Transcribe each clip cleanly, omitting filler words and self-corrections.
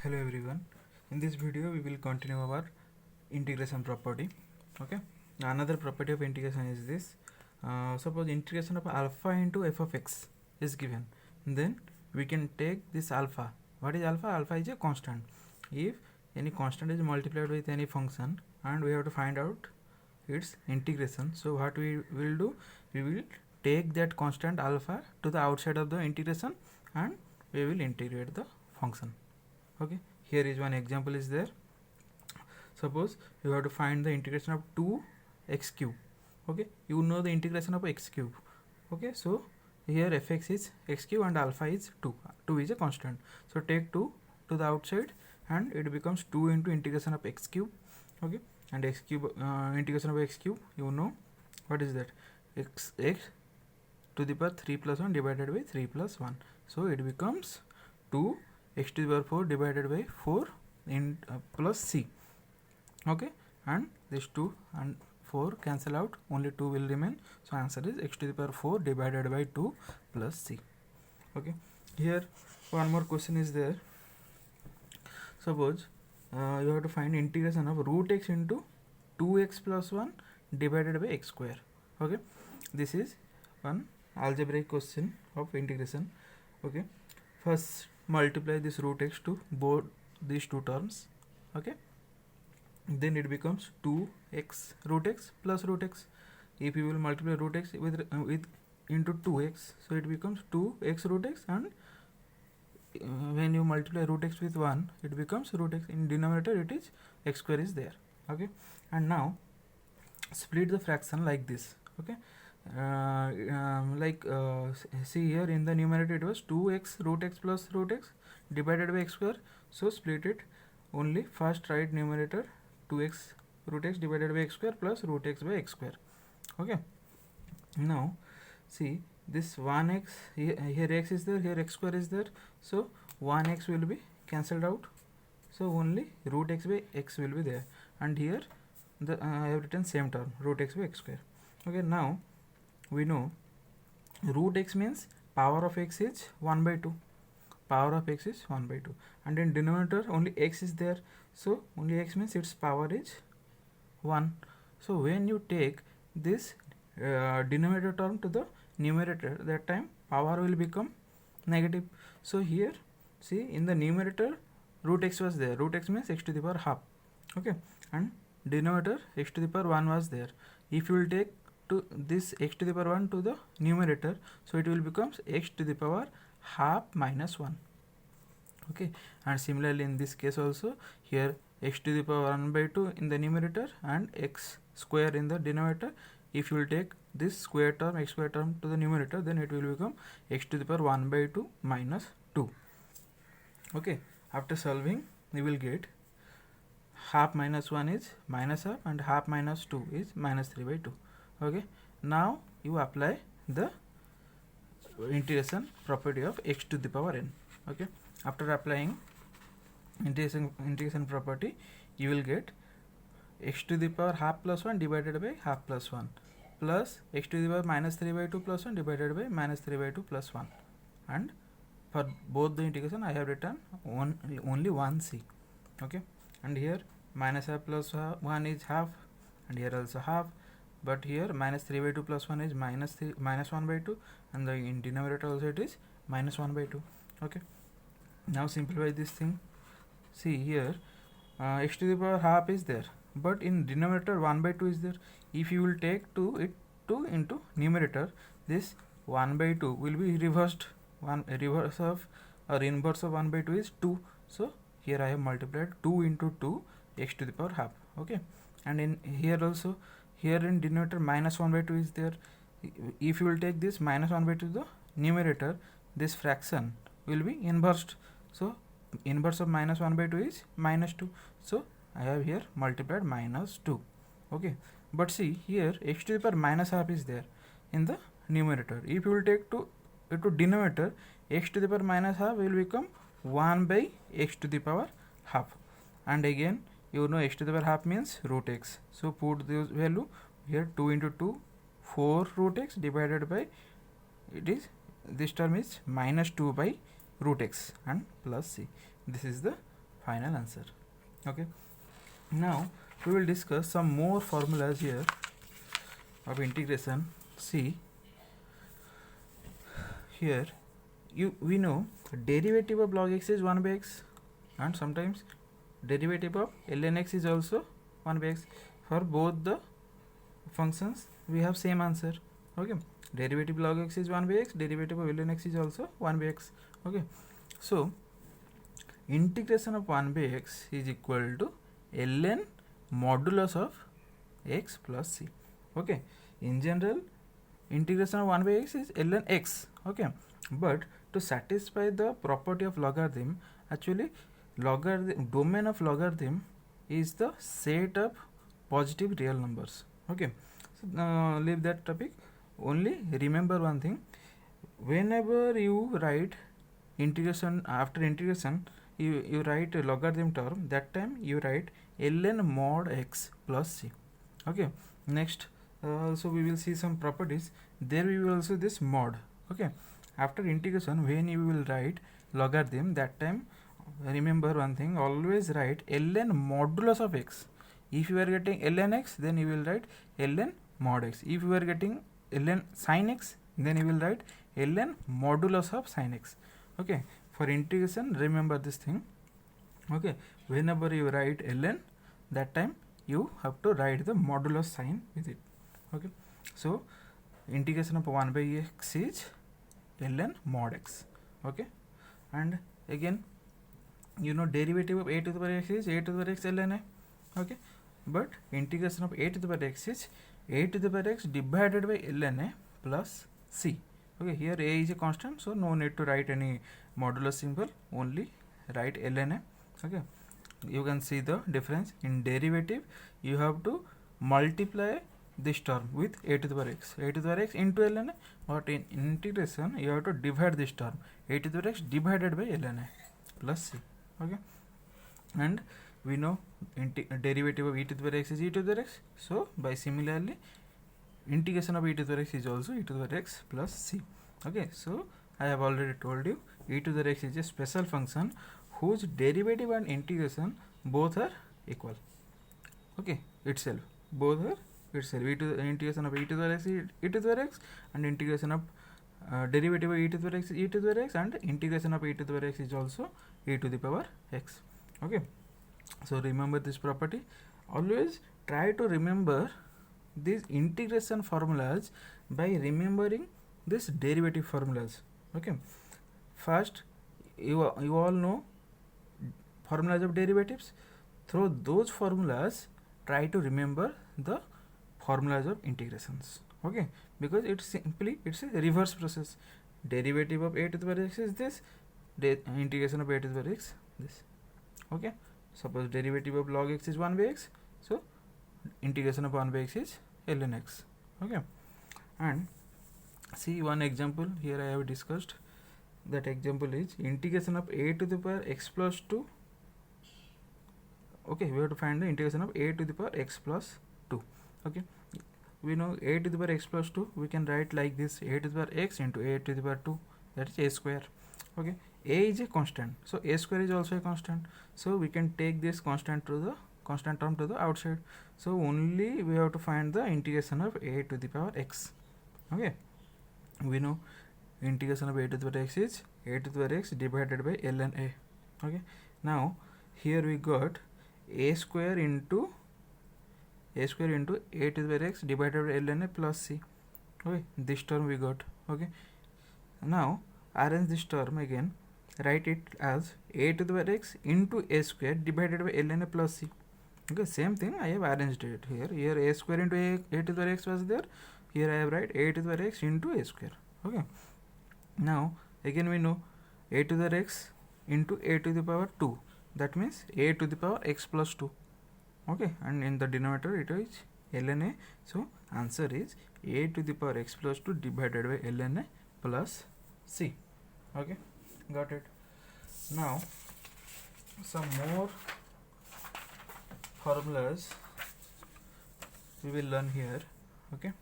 Hello everyone. In this video we will continue our integration property. Okay. Now another property of integration is this. Suppose integration of alpha into f of x is given. Then we can take this alpha. What is alpha? Alpha is a constant. If any constant is multiplied with any function and we have to find out its integration. So what we will do? We will take that constant alpha to the outside of the integration and we will integrate the function. Okay, here is one example is there. Suppose you have to find the integration of 2x cube. Okay, you know the integration of x cube. Okay, so here fx is x cube and alpha is 2 is a constant, so take 2 to the outside and it becomes 2 into integration of x cube. Okay, and x cube integration of x cube, you know what is that, x to the power 3 plus 1 divided by 3 plus 1, so it becomes 2 x to the power 4 divided by 4 in plus c. Okay, and this 2 and 4 cancel out, only 2 will remain, so answer is x to the power 4 divided by 2 plus c. Okay, here one more question is there. Suppose you have to find integration of root x into 2x plus 1 divided by x square. Okay, this is one algebraic question of integration. Okay, first multiply this root x to both these two terms. Okay, then it becomes 2x root x plus root x. If you will multiply root x with into 2x, so it becomes 2x root x, and when you multiply root x with 1, it becomes root x. In denominator it is x square is there. Okay, and now split the fraction like this. Okay, see here in the numerator it was 2x root x plus root x divided by x square, so split it only first write numerator 2x root x divided by x square plus root x by x square. Okay, now see this 1x here x is there, here x square is there, so 1x will be cancelled out, so only root x by x will be there, and here the I have written same term root x by x square. Okay, now we know root x means power of x is 1 by 2, power of x is 1 by 2, and in denominator only x is there, so only x means its power is 1. So when you take this denominator term to the numerator, that time power will become negative. So here see in the numerator root x was there, root x means x to the power half. Okay, and denominator x to the power 1 was there. If you will take to this x to the power 1 to the numerator, so it will becomes x to the power half minus 1. Okay, and similarly in this case also, here x to the power 1 by 2 in the numerator and x square in the denominator. If you will take this square term x square term to the numerator, then it will become x to the power 1 by 2 minus 2. Okay, after solving we will get half minus 1 is minus half and half minus 2 is minus 3 by 2. Okay, now you apply the integration property of x to the power n. Okay, after applying integration property, you will get x to the power half plus 1 divided by half plus 1 plus x to the power minus 3 by 2 plus 1 divided by minus 3 by 2 plus 1, and for both the integration I have written only 1c. Okay, and here minus half plus 1 is half, and here also half, but here minus 3 by 2 plus 1 is minus 1 by 2, and the in denominator also it is minus 1 by 2. Okay, now simplify this thing. See here x to the power half is there, but in denominator 1 by 2 is there. If you will take 2 into numerator, this 1 by 2 will be reversed. Inverse of 1 by 2 is 2, so here I have multiplied 2 into 2 x to the power half. Okay, and in here also, here in denominator minus 1 by 2 is there. If you will take this minus 1 by 2 to the numerator, this fraction will be inversed, so inverse of minus 1 by 2 is minus 2, so I have here multiplied minus 2. Okay, but see here x to the power minus half is there in the numerator. If you will take to denominator, x to the power minus half will become 1 by x to the power half, and again you know x to the power half means root x, so put this value here, 2 into 2 4 root x divided by, it is this term is minus 2 by root x and plus c. This is the final answer. Okay, now we will discuss some more formulas here of integration. See here, we know derivative of log x is 1 by x, and sometimes derivative of ln x is also 1 by x. For both the functions we have same answer. Okay, derivative log x is 1 by x, derivative of ln x is also 1 by x. Okay, so integration of 1 by x is equal to ln modulus of x plus c. Okay, in general integration of 1 by x is ln x. Okay, but to satisfy the property of logarithm, actually logarithm domain of logarithm is the set of positive real numbers. Okay, so leave that topic. Only remember one thing: whenever you write integration, after integration you write a logarithm term, that time you write ln mod x plus c. Okay, next so we will see some properties. There we will also this mod. Okay, after integration when you will write logarithm, that time remember one thing, always write ln modulus of x. If you are getting ln x, then you will write ln mod x. If you are getting ln sin x, then you will write ln modulus of sin x. Okay, for integration remember this thing. Okay, whenever you write ln, that time you have to write the modulus sign with it. Okay, so integration of 1 by x is ln mod x. Okay, and again you know derivative of a to the power x is a to the power x ln a. Okay, but integration of a to the power x is a to the power x divided by ln a plus c. Okay, here a is a constant, so no need to write any modulus symbol, only write ln a. Okay, you can see the difference. In derivative you have to multiply this term with a to the power x, a to the power x into ln a, but in integration you have to divide this term, a to the power x divided by ln a plus c. Okay, and we know derivative of e to the power x is e to the power x, so by similarly integration of e to the power x is also e to the power x plus c. Okay, so I have already told you e to the power x is a special function whose derivative and integration both are equal. Okay, itself both are itself. Integration of e to the power x is e to the power x, and integration of derivative of e to the power x is e to the power x, and integration of e to the power x is also e to the power x. Okay, so remember this property. Always try to remember these integration formulas by remembering this derivative formulas. Okay, first you all know formulas of derivatives. Through those formulas try to remember the formulas of integrations. Okay, because it's a reverse process. Derivative of a to the power x is this, integration of a to the power x this. Okay, suppose derivative of log x is 1 by x, so integration of 1 by x is ln x. Okay, and see one example here I have discussed. That example is integration of a to the power x plus 2. Okay, we have to find the integration of a to the power x plus 2. Okay, we know a to the power x plus 2, we can write like this: a to the power x into a to the power 2, that is a square. Okay, a is a constant, so a square is also a constant, so we can take this constant term to the outside. So only we have to find the integration of a to the power x. Okay, we know integration of a to the power x is a to the power x divided by ln a. Okay, now here we got a square into a to the power x divided by ln a plus c. Okay, this term we got. Okay, now arrange this term again, write it as a to the power x into a square divided by ln a plus c. Okay, same thing I have arranged it here. Here a square into a to the power x was there, here I have write a to the power x into a square. Okay, now again we know a to the power x into a to the power 2, that means a to the power x plus 2. Okay, and in the denominator it is ln a, so answer is a to the power x plus 2 divided by ln a plus c. Okay, got it. Now some more formulas we will learn here. Okay,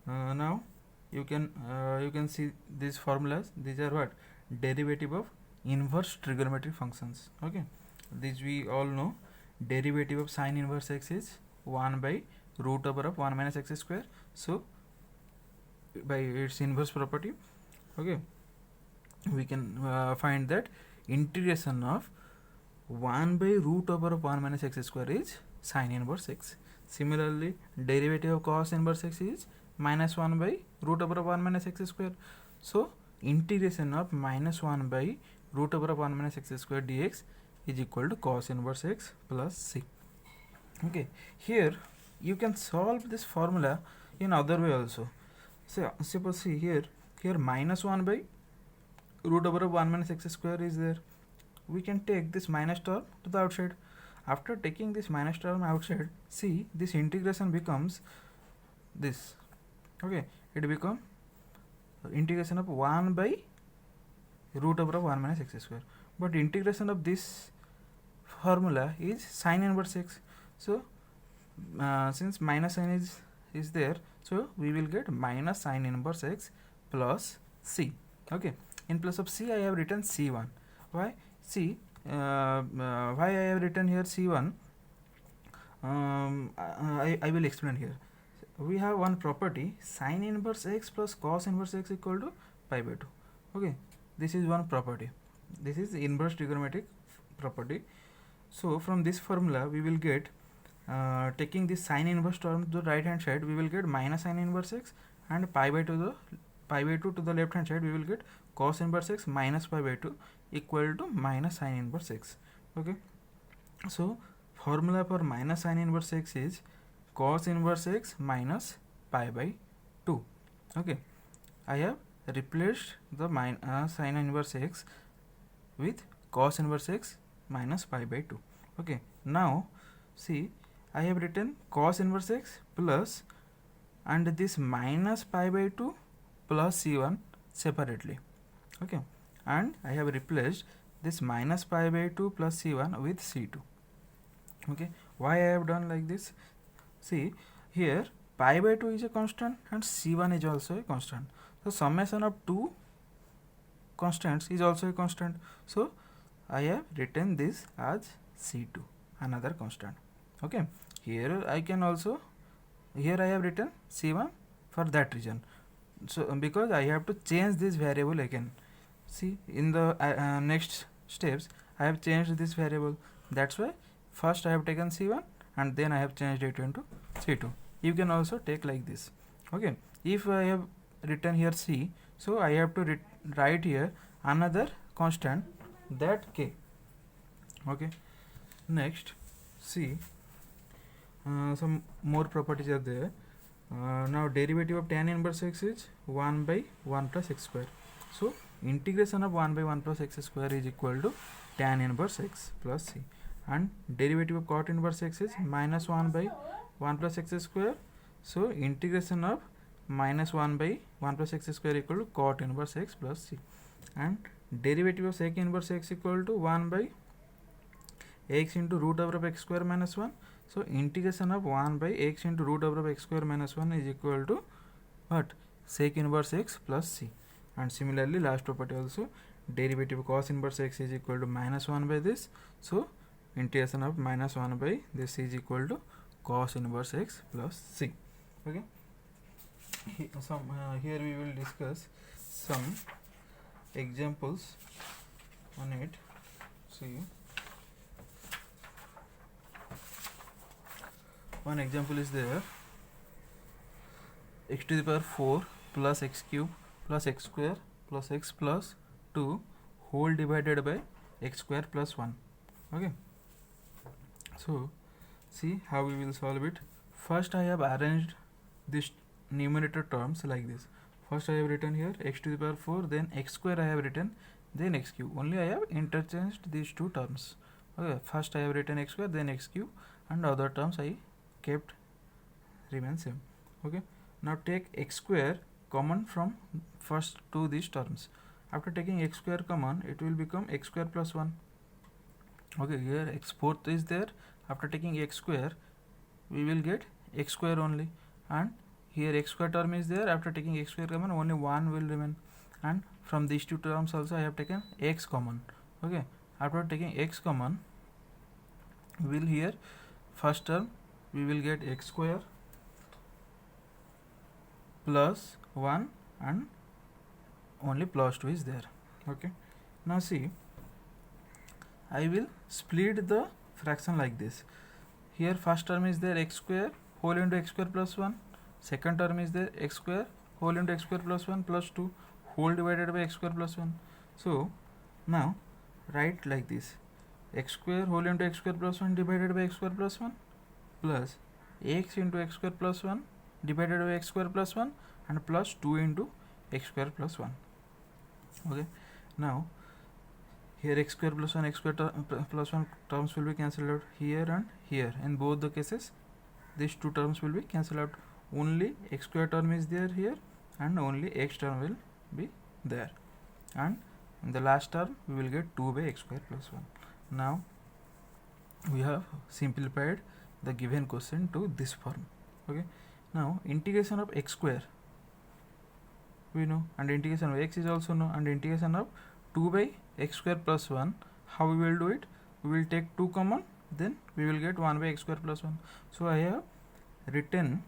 now you can see these formulas. These are what? Derivative of inverse trigonometric functions. Okay, this we all know. Derivative of sine inverse x is 1 by root over of 1 minus x square. So by its inverse property, okay, we can find that integration of 1 by root over of 1 minus x square is sine inverse x. Similarly, derivative of cos inverse x is minus 1 by root over of 1 minus x square. So integration of minus 1 by root over of 1 minus x square dx is equal to cos inverse x plus c. Okay, here you can solve this formula in other way also. So suppose see here minus 1 by root over of 1 minus x square is there. We can take this minus term to the outside. After taking this minus term outside, see this integration becomes this. Okay, it become integration of 1 by root over of 1 minus x square. But integration of this formula is sine inverse x. So since minus sign is there, so we will get minus sine inverse x plus c. Okay, in place of c I have written c1. Why c? Why I have written here c1? I will explain here. We have one property, sine inverse x plus cos inverse x equal to pi by 2. Okay, this is one property. This is inverse trigonometric property. So from this formula we will get, taking this sine inverse term to the right hand side, we will get minus sine inverse x, and pi by 2 to the left hand side, we will get cos inverse x minus pi by 2 equal to minus sine inverse x. Okay, so formula for minus sine inverse x is cos inverse x minus pi by 2. Okay, I have replaced the sine inverse x with cos inverse x minus pi by 2. Okay, now see I have written cos inverse x plus and this minus pi by 2 plus c1 separately. Okay, and I have replaced this minus pi by 2 plus c1 with c2. Okay, why I have done like this? See here pi by 2 is a constant and c1 is also a constant. So summation of two constants is also a constant. So I have written this as c2, another constant. Okay, here I can also, here I have written c1 for that reason. So because I have to change this variable again. See in the next steps I have changed this variable. That's why first I have taken c1 and then I have changed it into c2. You can also take like this. Okay, if I have written here c, so I have to write here another constant, that k. Okay, next see some more properties are there. Now derivative of tan inverse x is 1 by 1 plus x square. So integration of 1 by 1 plus x square is equal to tan inverse x plus c, and derivative of cot inverse x is minus 1 by 1 plus x square. So integration of minus 1 by 1 plus x square equal to cot inverse x plus c, and derivative of sec inverse x equal to 1 by x into root over of x square minus 1. So integration of 1 by x into root over of x square minus 1 is equal to what? Sec inverse x plus c. And similarly last property also, derivative of cos inverse x is equal to minus 1 by this. So integration of minus 1 by this is equal to cos inverse x plus c. Okay, here we will discuss some examples on it. See, one example is there, x to the power 4 plus x cube plus x square plus x plus 2 whole divided by x square plus 1. Okay, so see how we will solve it. First I have arranged this numerator terms like this. First I have written here x to the power 4, then x square I have written, then x cube. Only I have interchanged these two terms. Okay, first I have written x square, then x cube, and other terms I kept remain same. Okay, now take x square common from first two these terms. After taking x square common, it will become x square plus 1. Okay, here x fourth is there. After taking x square, we will get x square only, and here x square term is there. After taking x square common, only 1 will remain, and from these two terms also I have taken x common. Okay, after taking x common, we will here first term we will get x square plus 1 and only plus 2 is there. Okay, now see, I will split the fraction like this. Here first term is there x square whole into x square plus 1, second term is there x square whole into x square plus 1 plus 2 whole divided by x square plus 1. So now write like this, x square whole into x square plus 1 divided by x square plus 1 plus x into x square plus 1 divided by x square plus 1 and plus 2 into x square plus 1. Okay, now here x square plus 1 x square plus 1 terms will be cancelled out here and here. In both the cases these two terms will be cancelled out. Only x square term is there here and only x term will be there, and in the last term we will get 2 by x square plus 1. Now we have simplified the given question to this form. Okay, now integration of x square we know, and integration of x is also know, and integration of 2 by x square plus 1, how we will do it? We will take 2 common, then we will get 1 by x square plus 1. So I have written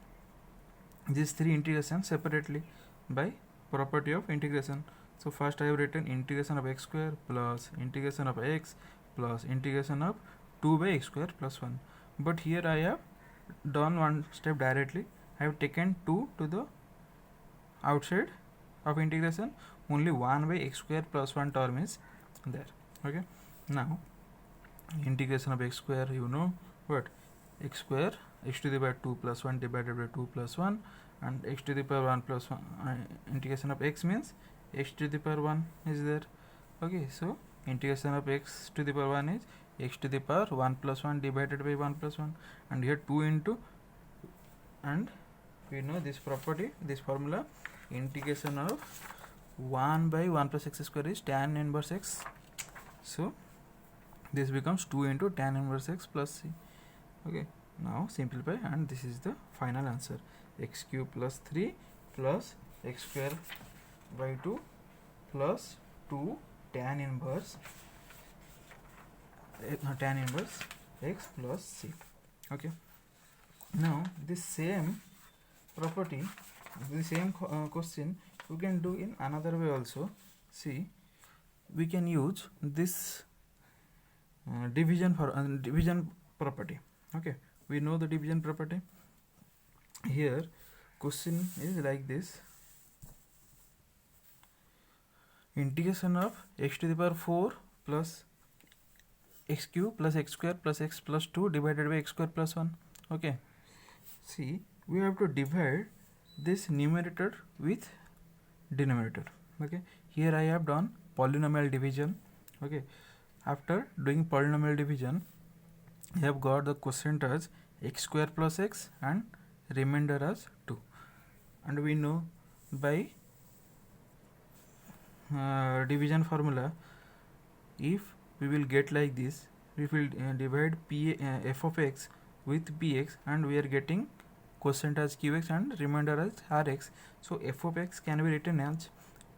these three integrations separately by property of integration. So first I have written integration of x square plus integration of x plus integration of 2 by x square plus 1. But here I have done one step directly. I have taken 2 to the outside of integration, only 1 by x square plus 1 term is there. Okay, now integration of x square, you know what, x square x to the power 2 plus 1 divided by 2 plus 1, and x to the power 1 plus 1 integration of x means x to the power 1 is there. Okay, so integration of x to the power 1 is x to the power 1 plus 1 divided by 1 plus 1, and here 2 into, and we know this property, this formula, integration of 1 by 1 plus x square is tan inverse x. So this becomes 2 into tan inverse x plus c. Okay, now simplify, and this is the final answer, x cube plus 3 plus x square by 2 plus 2 tan inverse x plus c. Okay, now this same property, the same question you can do in another way also. See, we can use this division property. Okay, we know the division property. Here question is like this, integration of x to the power 4 plus x cube plus x square plus x plus 2 divided by x square plus 1. Okay, see, we have to divide this numerator with denominator. Okay, here I have done polynomial division. Okay, after doing polynomial division, I have got the quotient as x square plus x and remainder as 2, and we know by division formula, if we will get like this, we will divide f of x with px, and we are getting quotient as qx and remainder as rx. So f of x can be written as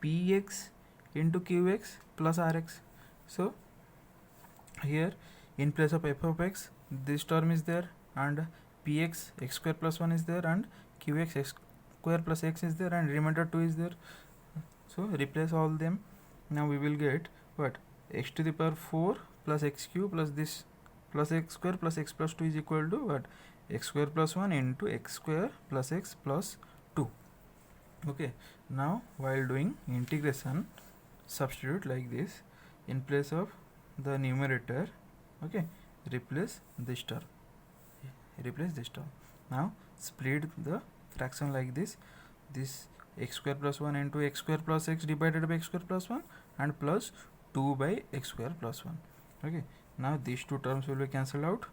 px into qx plus rx. So here in place of f of x, this term is there, and px x square plus 1 is there, and qx x square plus x is there, and remainder 2 is there. So replace all them. Now we will get what, x to the power 4 plus x cube plus this plus x square plus x plus 2 is equal to what, x square plus 1 into x square plus x plus 2. Okay, now while doing integration, substitute like this, in place of the numerator, okay, replace this term. Now split the fraction like this x square plus 1 into x square plus x divided by x square plus 1 and plus 2 by x square plus 1. Okay, now these two terms will be cancelled out.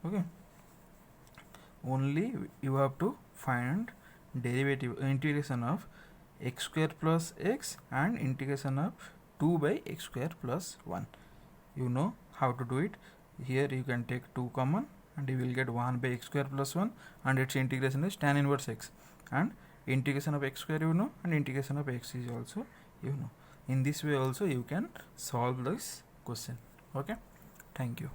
Okay, only you have to find derivative integration of x square plus x and integration of 2 by x square plus 1. You know how to do it. Here you can take 2 common, and you will get 1 by x square plus 1, and its integration is tan inverse x, and integration of x square you know, and integration of x is also you know. In this way also you can solve this question. Okay, thank you.